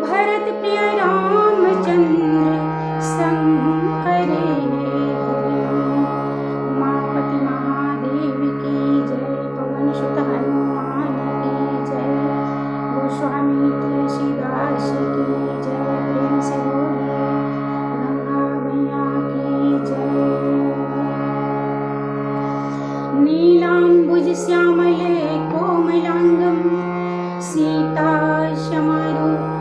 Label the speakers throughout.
Speaker 1: भरत प्रिय रामचंद्र संग करे उमापति महादेव की जय। पवन सुत हनुमान की जय। गोस्वामी तुलसीदास की जय। प्रेम से बोलिए गंगा मैया की जय। नीलांबुज श्यामले कोमलांगम सीता शमरूपितवामभागं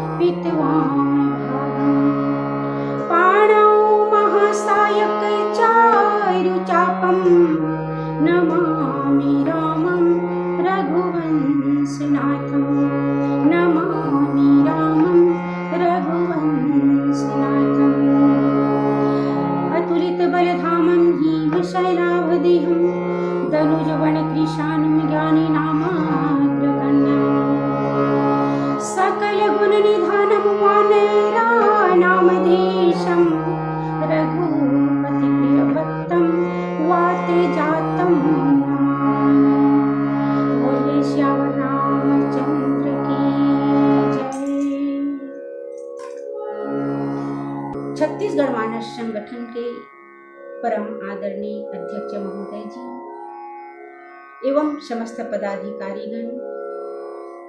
Speaker 1: पाणौ महासायक चारुचापं नमामि रामं रघुवंशनाथं। नमामि रामं रघुवंशनाथम्। अतुलितबलधामं हिमशैलावदेहं दनुजवनकृशानं ज्ञानिनामाग्रगण्यम्। सकल गुण निधानम वानरा नामधेशम रघुपति प्रिय भक्तम वाते जातम नमामि। बोले श्याम रामचंद्र की जय। छत्तीसगढ़ मानस संगठन के परम आदरणीय अध्यक्ष महोदय जी एवं समस्त पदाधिकारीगण,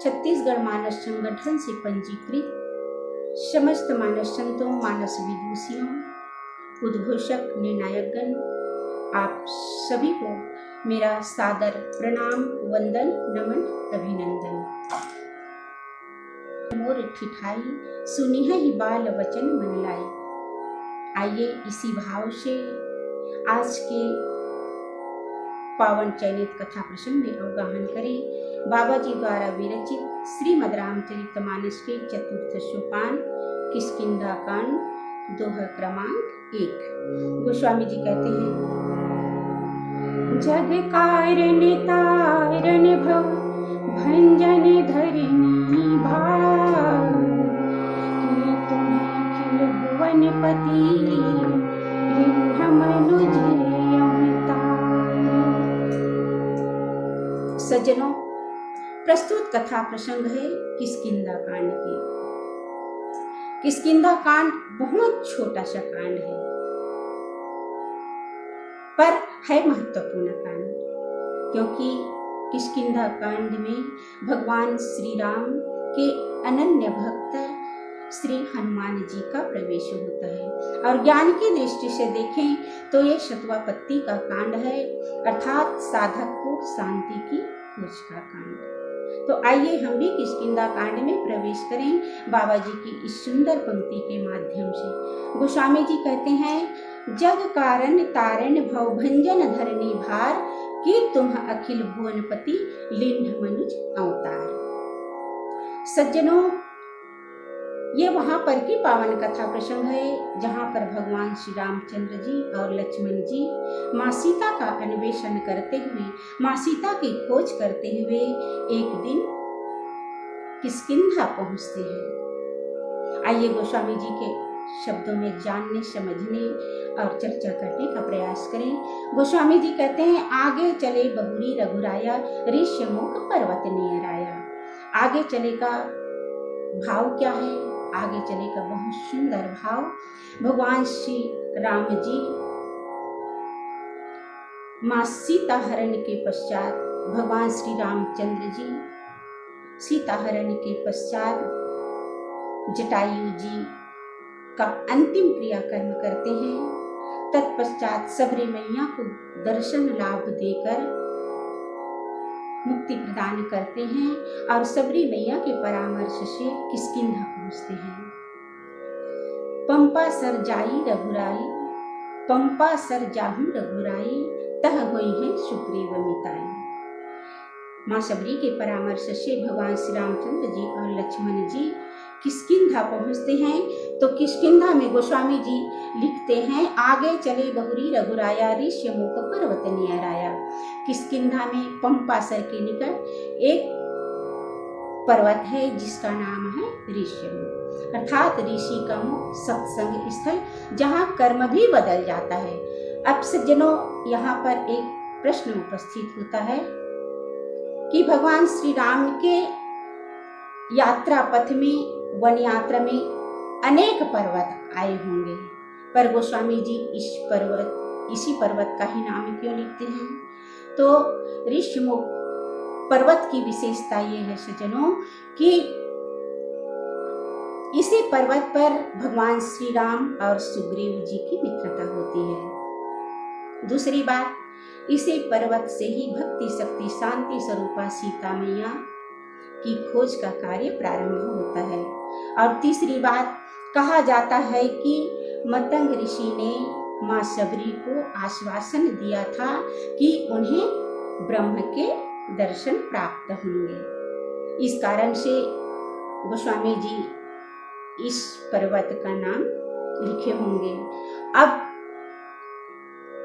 Speaker 1: छत्तीसगढ़ मानस संगठन से पंजीकृत समस्त मानस संतों, मानस विदूषियों, उद्घोषक, निर्णायकगण, आप सभी को मेरा सादर प्रणाम, वंदन, नमन, अभिनंदन। मोर ठिठाई सुनी है ही बाल वचन मन लाई। आइए इसी भाव से आज के पावन चयनित कथा प्रसंग में अवगाहन करें। बाबा जी द्वारा विरचित श्रीमद् रामचरितमानस के चतुर्थ सोपान किष्किंधा कांड दोहा क्रमांक 1। गोस्वामी जी कहते हैं, जग कारण तारण भव भंजन धरनी भार, किए तुम्हें अखिल भुवन पति लिंग मनुज अवतार। सज्जनों, प्रस्तुत कथा प्रसंग है किष्किंधा कांड की। किष्किंधा कांड बहुत छोटा सा कांड है, पर है महत्वपूर्ण कांड, क्योंकि किष्किंधा कांड में भगवान श्री राम के अनन्य भक्त श्री हनुमान जी का प्रवेश होता है। और ज्ञान की दृष्टि से देखें तो ये शतवापत्ति का कांड है, अर्थात साधक को शांति की खोज का कांड। तो आइए हम भी किष्किंधा कांड में प्रवेश करें बाबा जी की इस सुंदर पंक्ति के माध्यम से। गोस्वामी जी कहते हैं, जग कारण तारण भव भंजन धरनी भार, कि तुम अखिल भुवनपति लिंग मनुज अवतार। सज्जनों, ये वहां पर की पावन कथा प्रसंग है जहां पर भगवान श्री रामचंद्र जी और लक्ष्मण जी माँ सीता का अन्वेषण करते हुए, माँ सीता की खोज करते हुए एक दिन किष्किंधा पहुंचते हैं। आइए गोस्वामी जी के शब्दों में जानने, समझने और चर्चा करने का प्रयास करें। गोस्वामी जी कहते हैं, आगे चले बहुरी रघुराया, ऋष्यमुख पर्वत नियर आया। आगे चले का भाव क्या है? आगे चले का बहुत सुंदर भाव। भगवान श्री राम जी माँ सीता हरण के पश्चात, भगवान श्री रामचंद्र जी सीता हरण के पश्चात जटायु जी का अंतिम क्रियाकर्म करते हैं। तत्पश्चात सबरी मैया को दर्शन लाभ देकर मुक्ति प्रदान करते हैं और सबरी मैया के परामर्श से किष्किंधा पहुंचते हैं। पंपा सर जाई रघुराई, पंपा सर जाहू रघुराई, तह हुई है सुग्रीव मिताई। माँ सबरी के परामर्श से भगवान श्री रामचंद्र जी और लक्ष्मण जी किष्किंधा पहुंचते हैं। तो किष्किंधा में गोस्वामी जी लिखते हैं, आगे चले बहुरी रघुराया, ऋष्यमुख पर्वत नियर आया। किष्किंधा में पंपासर के निकट एक पर्वत है जिसका नाम है ऋष्यमुख, अर्थात ऋषि का मुख, सत्संग स्थल, जहाँ कर्म भी बदल जाता है। अब सज्जनों, यहाँ पर एक प्रश्न उपस्थित होता है कि भगवान श्री राम के यात्रा पथ में वन यात्रा में अनेक पर्वत आए होंगे, पर गोस्वामी जी इसी पर्वत का ही नाम क्यों लिखते हैं? तो ऋषिमुख पर्वत की विशेषता ये है सज्जनों कि इसी पर्वत पर भगवान श्री राम और सुग्रीव जी की मित्रता होती है। दूसरी बात, इसी पर्वत से ही भक्ति शक्ति शांति स्वरूपा सीता मैया की खोज का कार्य प्रारंभ होता है। और तीसरी बात, कहा जाता है कि मतंग ऋषि ने माँ शबरी को आश्वासन दिया था कि उन्हें ब्रह्म के दर्शन प्राप्त होंगे। इस कारण से गोस्वामी जी इस पर्वत का नाम लिखे होंगे। अब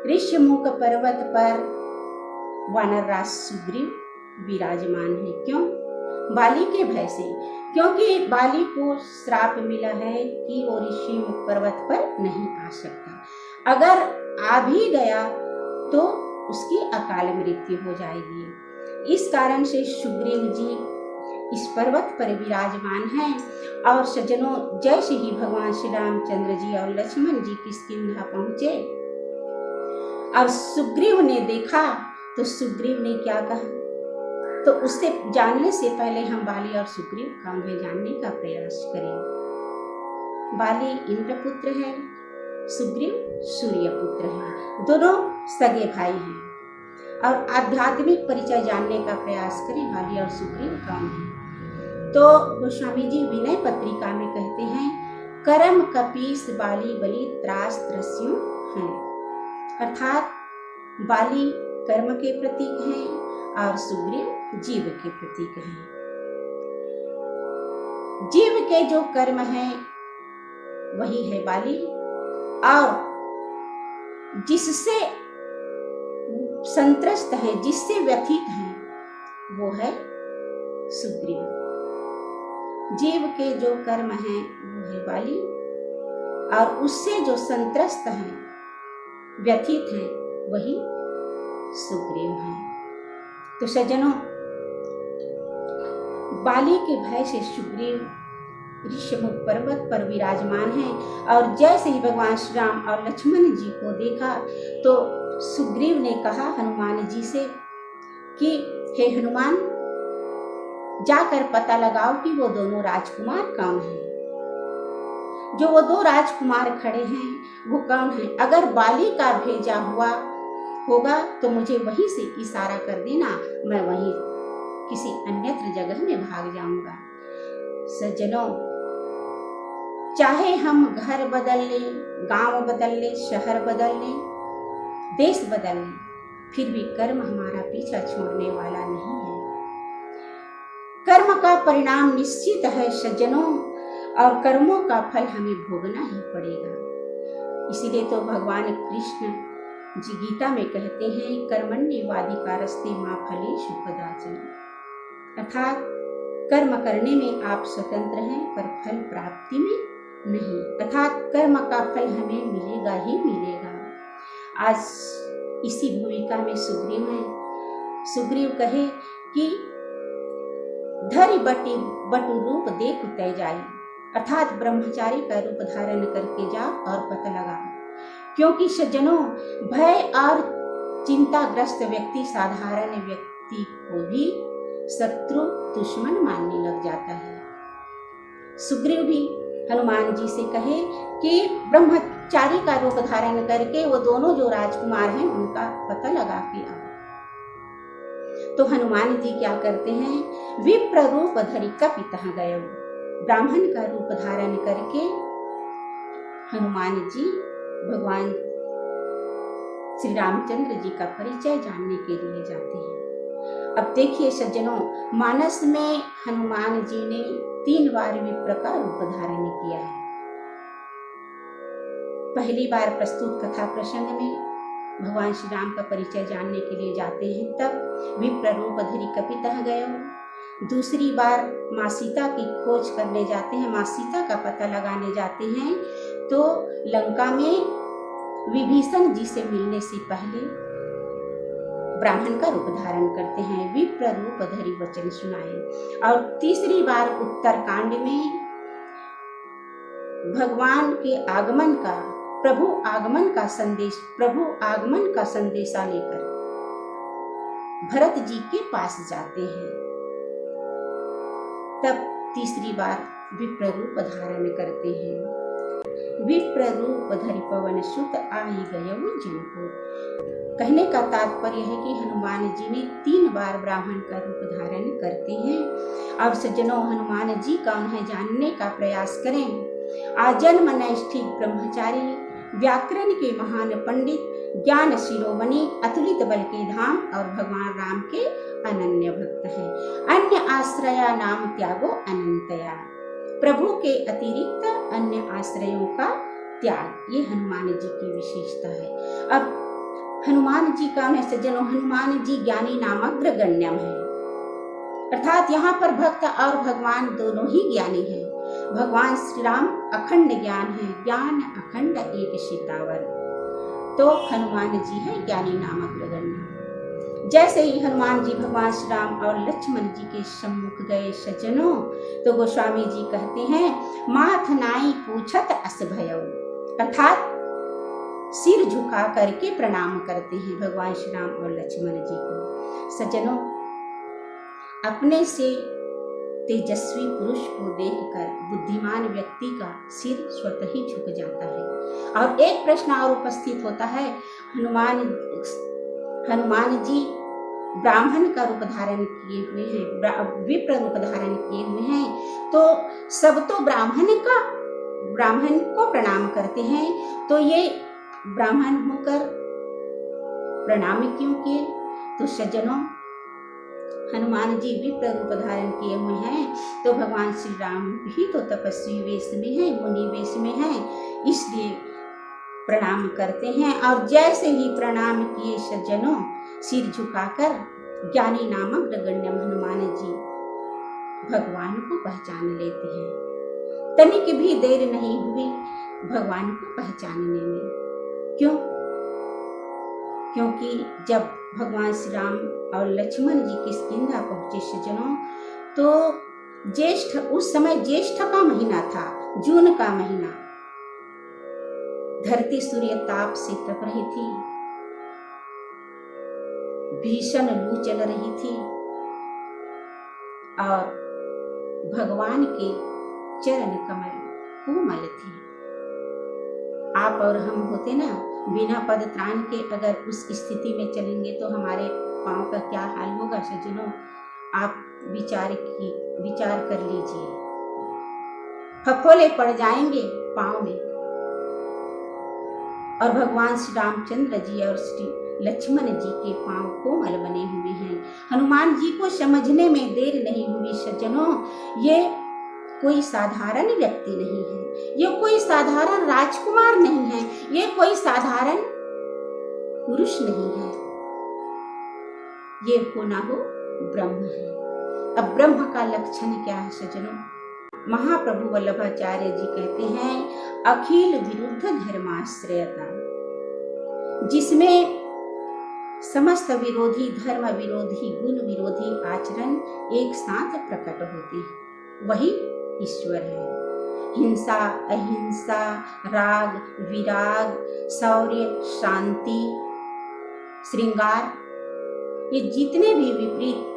Speaker 1: ऋषिमुख पर्वत पर वानरराज सुग्रीव विराजमान है। क्यों? बाली के भय से, क्योंकि बाली को श्राप मिला है कि वो ऋषिमुख पर्वत पर नहीं आ सकता। अगर आ भी गया तो उसकी अकाल मृत्यु हो जाएगी। इस कारण से सुग्रीव जी इस पर्वत पर विराजमान हैं। और सज्जनों, जैसे ही भगवान श्री रामचंद्र जी और लक्ष्मण जी किष्किंधा पहुंचे और सुग्रीव ने देखा तो सुग्रीव ने क्या कहा? तो उससे जानने से पहले हम बाली और सुग्रीव कौन है जानने का प्रयास करें। बाली इंद्र पुत्र है, सुग्रीव सूर्य पुत्र है, दोनों सगे भाई हैं। और आध्यात्मिक परिचय जानने का प्रयास करें, बाली और सुग्रीव कौन है। तो गोस्वामी जी विनय पत्रिका में कहते हैं, कर्म कपीस बाली बलि त्रास त्रस्यों हैं। अर्थात बाली कर्म के प्रतीक हैं और सुग्रीव जीव के प्रतीक हैं। जीव के जो कर्म हैं वही है बाली, और जिससे संत्रस्त है, जिससे व्यथित है, वो है सुग्रीव। जीव के जो कर्म हैं वो है बाली, और उससे जो संत्रस्त हैं, व्यथित हैं, वही सुग्रीव हैं। तो सज्जनों, बाली के भय से सुग्रीव ऋषिमुख पर्वत पर विराजमान हैं। और जैसे ही भगवान श्री राम और लक्ष्मण जी को देखा तो सुग्रीव ने कहा हनुमान जी से कि हे हनुमान, जाकर पता लगाओ कि वो दोनों राजकुमार कौन हैं। जो वो दो राजकुमार खड़े हैं वो कौन हैं? अगर बाली का भेजा हुआ होगा तो मुझे वहीं से इशारा कर देना, मैं वहीं किसी अन्यत्र जगह में भाग जाऊंगा। सज्जनों, चाहे हम घर बदल लें, गांव बदल लें, शहर बदल लें, देश बदल लें, फिर भी कर्म हमारा पीछा छोड़ने वाला नहीं है। कर्म का परिणाम निश्चित है सज्जनों, और कर्मों का फल हमें भोगना ही पड़ेगा। इसीलिए तो भगवान कृष्ण जी गीता में कहते हैं, कर्मण्येवाधिकारस्ते मा फलेषु कदाचन। अर्थात कर्म करने में आप स्वतंत्र हैं, पर फल प्राप्ति में नहीं। अर्थात कर्म का फल हमें मिलेगा ही मिलेगा। आज इसी भूमिका में सुग्रीव है। सुग्रीव कहे कि धरि बटु रूप देख तय जाई, अर्थात ब्रह्मचारी का रूप धारण करके जाओ और पता लगाओ। क्योंकि सज्जनों, भय और चिंताग्रस्त व्यक्ति साधारण व्यक्ति को भी शत्रु दुश्मन मानने लग जाता है। सुग्रीव भी हनुमान जी से कहे कि ब्रह्मचारी का रूप धारण करके वो दोनों जो राजकुमार हैं उनका पता लगा के आओ। तो हनुमान जी क्या करते हैं? विप्र रूप धरि कपितः गयो। ब्राह्मण का रूप धारण करके हनुमान जी भगवान श्री रामचंद्र जी का परिचय जानने के लिए जाते हैं। अब देखिए सज्जनों, मानस में हनुमान जी ने 3 बार विप्र का रूप धारण किया है। पहली बार प्रस्तुत कथा प्रसंग में भगवान श्री राम का परिचय जानने के लिए जाते हैं, तब विप्र रूप धरि कपितः गयो। दूसरी बार माँ सीता की खोज करने जाते हैं, माँ सीता का पता लगाने जाते हैं, तो लंका में विभीषण जी से मिलने से पहले ब्राह्मण का रूप धारण करते हैं, विप्र रूप धरि वचन सुनाए। और तीसरी बार उत्तरकांड में भगवान के आगमन का, प्रभु आगमन का संदेशा लेकर भरत जी के पास जाते हैं। तब तीसरी बार विप्र रूप धारण करते हैं। विप्र रूप धरि पवन सुत आई गयउ जनपुर। कहने का तात्पर्य है कि हनुमान जी ने 3 बार ब्राह्मण का रूप धारण करते हैं। अब सज्जनों, हनुमान जी का उन्हें जानने का प्रयास करें। आजन्म नैष्ठिक ब्रह्मचारी, व्याकरण के महान पंडित, ज्ञान शिरोमणि, अतुलित बल के धाम और भगवान राम के अनन्य भक्त हैं। अन्य आश्रया नाम त्यागो अनंतया। प्रभु के अतिरिक्त अन्य आश्रयों का त्याग, ये हनुमान जी की विशेषता है। अब हनुमान जी का है सज्जनों, हनुमान जी ज्ञानी नामग्र गण्यम है, अर्थात यहाँ पर भक्त और भगवान दोनों ही ज्ञानी हैं। भगवान श्री राम अखंड ज्ञान है, ज्ञान अखंड एक सीतावर, तो हनुमान जी है ज्ञानी नामग्र गण्य। जैसे ही हनुमान जी भगवान श्री राम और लक्ष्मण जी के सम्मुख गए सज्जनों, तो गोस्वामी जी कहते हैं माथ नाई पूछत अस भयउ, अर्थात सिर झुका करके प्रणाम करते हैं भगवान श्री राम और लक्ष्मण जी को। सज्जनों, अपने से तेजस्वी पुरुष को देखकर बुद्धिमान व्यक्ति का सिर स्वतः ही झुक जाता है। और एक प्रश्न और उपस्थित होता है, हनुमान जी ब्राह्मण का रूप धारण किए हुए हैं, विप्र रूप धारण किए हुए हैं, तो सब तो ब्राह्मण को प्रणाम करते हैं, तो ये ब्राह्मण होकर प्रणाम क्यों किए? तो सज्जनों, हनुमान जी विप्र रूप धारण किए हुए हैं, तो भगवान श्री राम भी तो तपस्वी वेश में हैं, मुनि वेश में हैं, इसलिए प्रणाम करते हैं। और जैसे ही प्रणाम किए सज्जनों, सिर झुकाकर ज्ञानी नामक गण्यम हनुमान जी भगवान को पहचान लेते हैं। तनिक भी देर नहीं हुई भगवान को पहचानने में। क्यों? क्योंकि जब भगवान श्री राम और लक्ष्मण जी किष्किंधा पहुंचे सज्जनों, तो उस समय ज्येष्ठ का महीना था, जून का महीना। धरती सूर्य ताप से तप रही थी, भीषण लू चल रही थी, और भगवान के चरण कमल कोमल थे। आप और हम होते ना, बिना पद त्राण के अगर उस स्थिति में चलेंगे तो हमारे पांव का क्या हाल होगा सज्जनों? आप विचार कर लीजिए, फफोले पड़ जाएंगे पांव में। और भगवान श्री रामचंद्र जी और श्री लक्ष्मण जी के पांव कोमल बने हुए हैं। हनुमान जी को समझने में देर नहीं हुई सज्जनों। ये कोई साधारण व्यक्ति नहीं है, ये कोई साधारण राजकुमार नहीं है, ये कोई साधारण पुरुष नहीं है, ये हो ना हो ब्रह्म है। अब ब्रह्म का लक्षण क्या है सज्जनों? महाप्रभु वल्लभाचार्य जी कहते हैं अखिल विरुद्ध धर्माश्रयता, जिसमें समस्त विरोधी, धर्म विरोधी, गुण विरोधी आचरण एक साथ प्रकट होते हैं, वही ईश्वर है। हिंसा, अहिंसा, राग, विराग, शौर्य, शांति, श्रृंगार, ये जितने भी विपरीत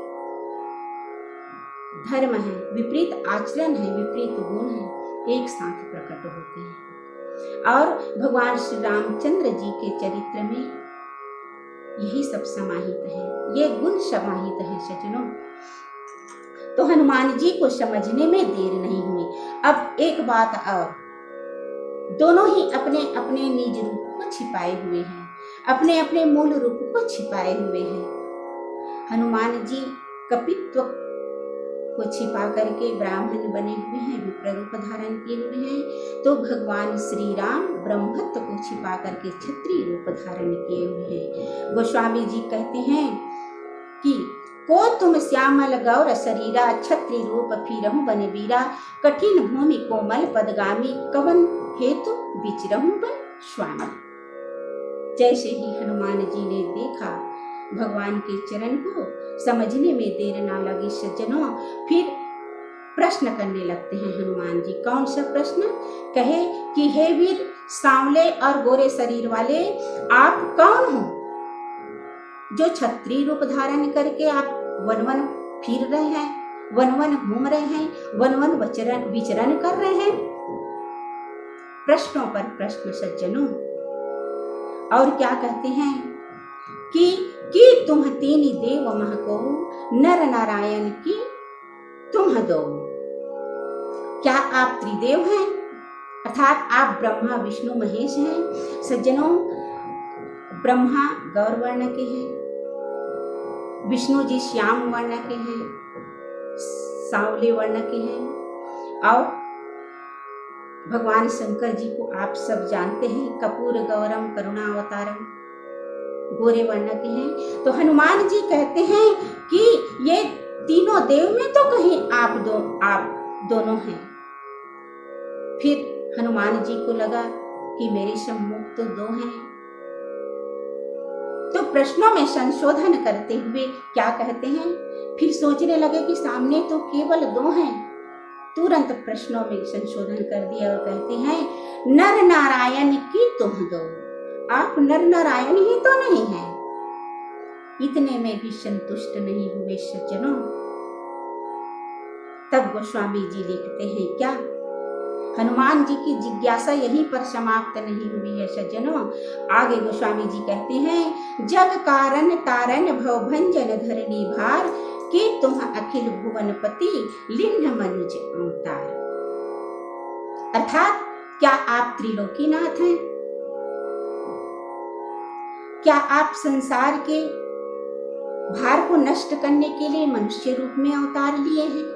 Speaker 1: धर्म है, विपरीत आचरण है, विपरीत गुण है, एक साथ प्रकट होते हैं। और भगवान श्री रामचंद्र जी के चरित्र में यही सब समाहित है, ये गुण समाहित है सज्जनों। तो हनुमान जी को समझने में देर नहीं हुई। अब एक बात और, दोनों ही अपने अपने निज रूप को छिपाए हुए हैं, अपने अपने मूल रूप को छिपाए हुए हैं। हनुमान जी कपित्व को छिपा करके ब्राह्मण बने हुए हैं, विप्र रूप धारण किए हुए हैं, तो भगवान श्री राम ब्रह्मत्व को छिपा करके क्षत्रिय रूप धारण किए हुए हैं। गोस्वामी जी कहते हैं कि को तुम श्यामल गौर शरीरा, क्षत्रिय रूप फिरहु बन वीरा, कठिन भूमि कोमल पदगामी, कवन हेतु विचरहु बन स्वामी। जैसे ही हनुमान जी ने देखा भगवान के चरण को, समझने में देर ना लगी सज्जनों, फिर प्रश्न करने लगते हैं हनुमान जी। कौन सा प्रश्न? कहे कि हे वीर सांवले और गोरे शरीर वाले, आप कौन हो जो क्षत्रिय रूप धारण करके आप वन वन फिर रहे हैं, वन वन घूम रहे हैं, वन वन विचरण कर रहे हैं? प्रश्नों पर प्रश्न सज्जनों। और क्या कहते हैं कि तुम तीन देव मह को नर नारायण की तुम दो। क्या आप त्रिदेव हैं? अर्थात आप ब्रह्मा विष्णु महेश हैं। सज्जनों, ब्रह्मा गौर वर्ण के हैं, विष्णु जी श्याम वर्ण के हैं, सांवले वर्ण के हैं, और भगवान शंकर जी को आप सब जानते हैं, कपूर गौरम करुणावतारम, गोरे वर्ण के हैं। तो हनुमान जी कहते हैं कि ये तीनों देव में तो कहीं आप दोनों हैं। फिर हनुमान जी को लगा कि मेरे सम्मुख तो दो हैं। तो प्रश्नों में संशोधन करते हुए क्या कहते हैं, फिर सोचने लगे कि सामने तो केवल दो हैं। तुरंत प्रश्नों में संशोधन कर दिया और कहते हैं नर नारायण की तुम दो। आप नर नारायण ही तो नहीं हैं। इतने में भी संतुष्ट नहीं हुए सज्जनों। तब गोस्वामी जी लिखते हैं क्या, हनुमान जी की जिज्ञासा यहीं पर समाप्त नहीं हुई है सज्जनों। आगे गोस्वामी जी कहते हैं जग कारण तारण भव भंजन धरणी भार कि तुम अखिल भुवनपति लिन्न मनुज अवतार। अर्थात क्या आप त्रिलोकीनाथ हैं? क्या आप संसार के भार को नष्ट करने के लिए मनुष्य रूप में अवतार लिए हैं?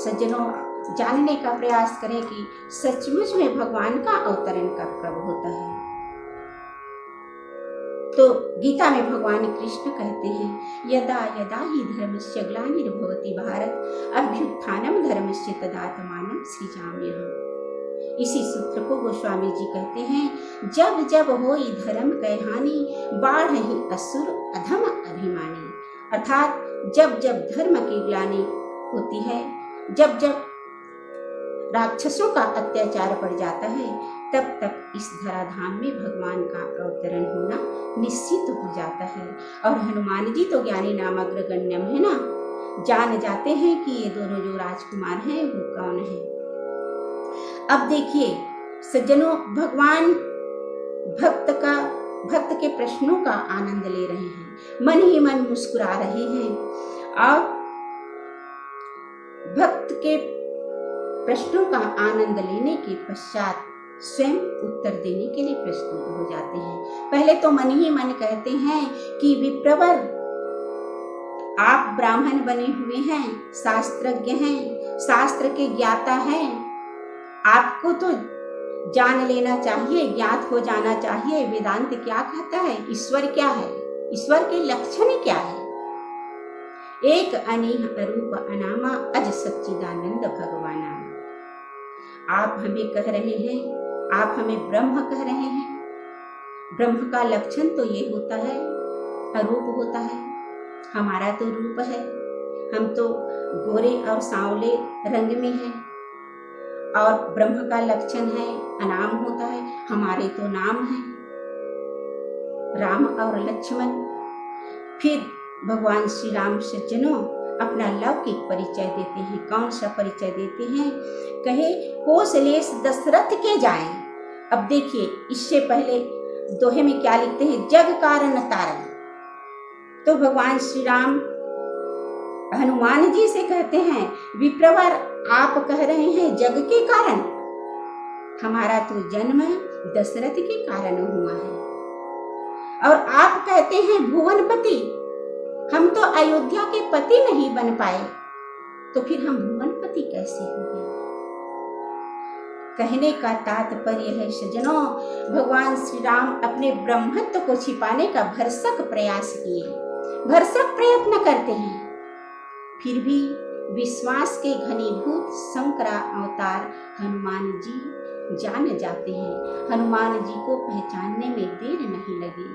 Speaker 1: सज्जनों, जानने का प्रयास करें कि सचमुच में भगवान का अवतरण कब होता है। तो गीता में भगवान कृष्ण कहते हैं यदा यदा ही धर्मस्य ग्लानिर्भवति भारत अभ्युत्थानम धर्मस्य तदात्मानं सृजाम्यहम्। इसी सूत्र को गोस्वामी जी कहते हैं जब जब होई धर्म कै हानि बाढ़हि असुर अधम अभिमानी। अर्थात जब जब धर्म की ग्लानि होती है, जब जब राक्षसों का अत्याचार बढ़ जाता है, तब तक इस धराधाम में भगवान का अवतरण होना निश्चित हो जाता है। और हनुमान जी तो ज्ञानी नाम अग्रगण्यम है ना, जान जाते हैं कि ये दोनों जो राजकुमार हैं वो कौन है। अब देखिए सज्जनों, भगवान भक्त के प्रश्नों का आनंद ले रहे हैं, मन ही मन मुस्कुरा रहे हैं और भक्त के प्रश्नों का आनंद लेने के पश्चात स्वयं उत्तर देने के लिए प्रस्तुत हो जाते हैं। पहले तो मन ही मन कहते हैं कि विप्रवर, आप ब्राह्मण बने हुए हैं, शास्त्रज्ञ हैं, शास्त्र के ज्ञाता हैं, आपको तो जान लेना चाहिए, ज्ञात हो जाना चाहिए वेदांत क्या कहता है, ईश्वर क्या है, ईश्वर के लक्षण क्या है। एक अनीह अरूप अनामा अज सच्चिदानंद भगवाना। आप हमें कह रहे हैं, आप हमें ब्रह्म कह रहे हैं। ब्रह्म का लक्षण तो ये होता है, अरूप होता है। हमारा तो रूप है, हम तो गोरे और सांवले रंग में हैं, और ब्रह्म का लक्षण है अनाम होता है, हमारे तो नाम हैं राम और लक्ष्मण। फिर भगवान श्री राम सज्जनों अपना लौकिक परिचय देते हैं। कौन सा परिचय देते हैं? कहे कौशलेश दशरथ के जाएं। अब देखिए इससे पहले दोहे में क्या लिखते हैं, जग कारण तारण। तो भगवान श्री राम हनुमान जी से कहते हैं विप्रवर, आप कह रहे हैं जग के कारण, हमारा तो जन्म दशरथ के कारण हुआ है। और आप कहते हैं भुवनपति, हम तो अयोध्या के पति नहीं बन पाए, तो फिर हम भुवनपति कैसे होंगे। कहने का तात्पर्य है सज्जनों, भगवान श्री राम अपने ब्रह्मत्व को छिपाने का भरसक प्रयास किए, भरसक प्रयत्न करते हैं, फिर भी विश्वास के घनीभूत शंकरा अवतार हनुमान जी जान जाते हैं। हनुमान जी को पहचानने में देर नहीं लगी।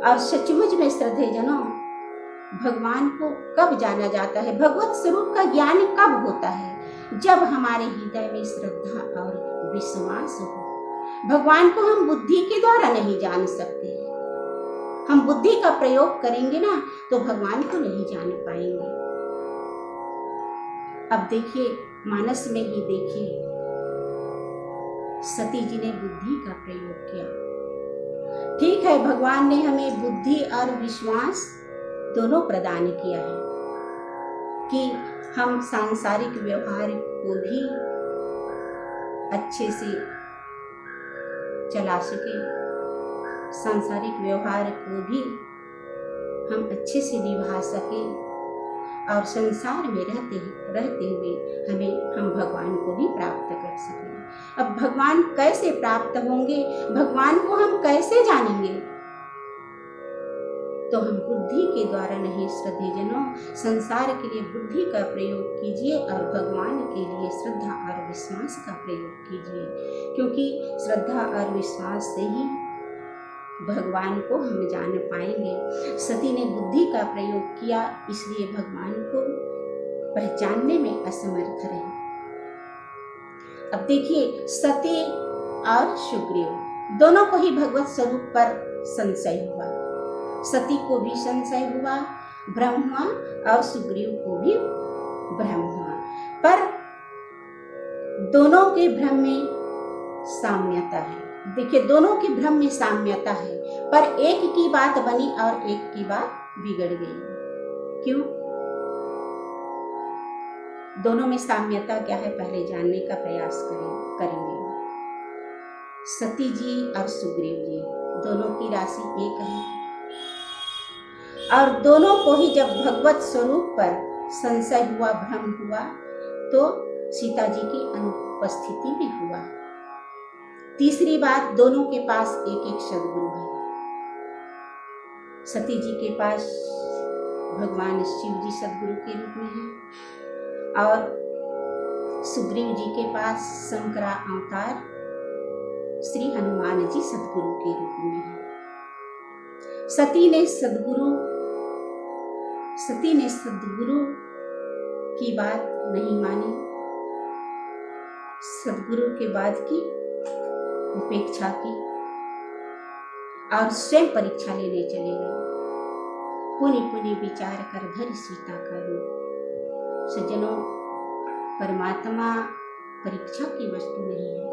Speaker 1: और सचमुच में श्रद्धेजनों, भगवान को कब जाना जाता है, भगवत स्वरूप का ज्ञान कब होता है? जब हमारे हृदय में श्रद्धा और विश्वास हो। भगवान को हम बुद्धि के द्वारा नहीं जान सकते। हम बुद्धि का प्रयोग करेंगे ना तो भगवान को नहीं जान पाएंगे। अब देखिए, मानस में ही देखिए, सती जी ने बुद्धि का प्रयोग किया। ठीक है, भगवान ने हमें बुद्धि और विश्वास दोनों प्रदान किया है कि हम सांसारिक व्यवहार को भी अच्छे से चला सके, सांसारिक व्यवहार को भी हम अच्छे से निभा सके और संसार में रहते हुए हम भगवान को भी प्राप्त कर सकें। अब भगवान कैसे प्राप्त होंगे, भगवान को हम कैसे जानेंगे? तो हम बुद्धि के द्वारा नहीं श्रद्धेजनों, संसार के लिए बुद्धि का प्रयोग कीजिए और भगवान के लिए श्रद्धा और विश्वास का प्रयोग कीजिए, क्योंकि श्रद्धा और विश्वास से ही भगवान को हम जान पाएंगे। सती ने बुद्धि का प्रयोग किया, इसलिए भगवान को पहचानने में असमर्थ रहे। अब देखिए, सती और सुग्रीव दोनों को ही भगवत स्वरूप पर संशय हुआ। सती को भी संशय हुआ, भ्रम हुआ, और सुग्रीव को भी भ्रम हुआ, पर दोनों के भ्रम में साम्यता है। देखिए, दोनों के भ्रम में साम्यता है, पर एक की बात बनी और एक की बात बिगड़ गई। क्यों? दोनों में साम्यता क्या है, पहले जानने का प्रयास करेंगे। सती जी और सुग्रीव जी दोनों की राशि एक है, और दोनों को ही जब भगवत स्वरूप पर संशय हुआ, भ्रम हुआ, तो सीता जी की अनुपस्थिति में हुआ। तीसरी बात, दोनों के पास एक एक सद्गुरु है। सती जी के पास भगवान शिव जी सद्गुरु के रूप में है, और सुग्रीव जी के पास शंकरा अवतार श्री हनुमान जी सद्गुरु के रूप में है। सती ने सद्गुरु की बात नहीं मानी, सद्गुरु के बाद की उपेक्षा की और स्वयं परीक्षा लेने चले गए। पुनि पुनि विचार कर धरि सीता का रूप। सज्जनों, परमात्मा परीक्षा की वस्तु नहीं है,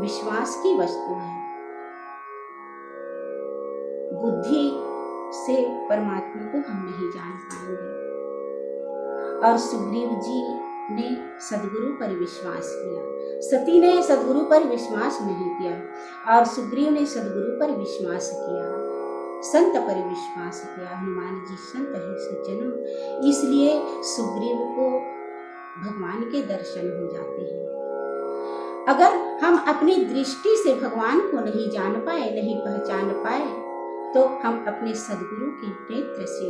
Speaker 1: विश्वास की वस्तु है। बुद्धि से परमात्मा को हम नहीं जान पाएंगे। और सुग्रीव जी ने सद्गुरु पर विश्वास किया, सती ने सद्गुरु पर विश्वास नहीं किया, और सुग्रीव ने सद्गुरु पर विश्वास किया, संत पर विश्वास किया। हनुमान जी संत है सज्जनों, इसलिए सुग्रीव को भगवान के दर्शन हो जाते हैं। अगर हम अपनी दृष्टि से भगवान को नहीं जान पाए, नहीं पहचान पाए, तो हम अपने सद्गुरु के नेत्र से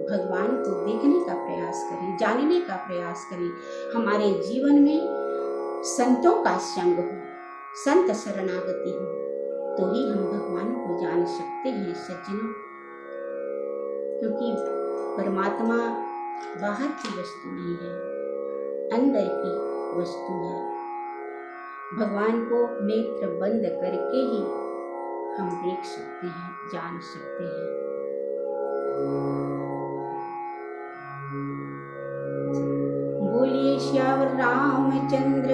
Speaker 1: भगवान को देखने का प्रयास करें, जानने का प्रयास करें। हमारे जीवन में संतों का संग हो, संत शरणागति हो, तो ही हम भगवान को जान सकते हैं सज्जनों। क्योंकि परमात्मा बाहर की वस्तु नहीं है, अंदर की वस्तु है। भगवान को नेत्र बंद करके ही हम देख सकते हैं, जान सकते हैं। बोलिए श्यावर रामचंद्र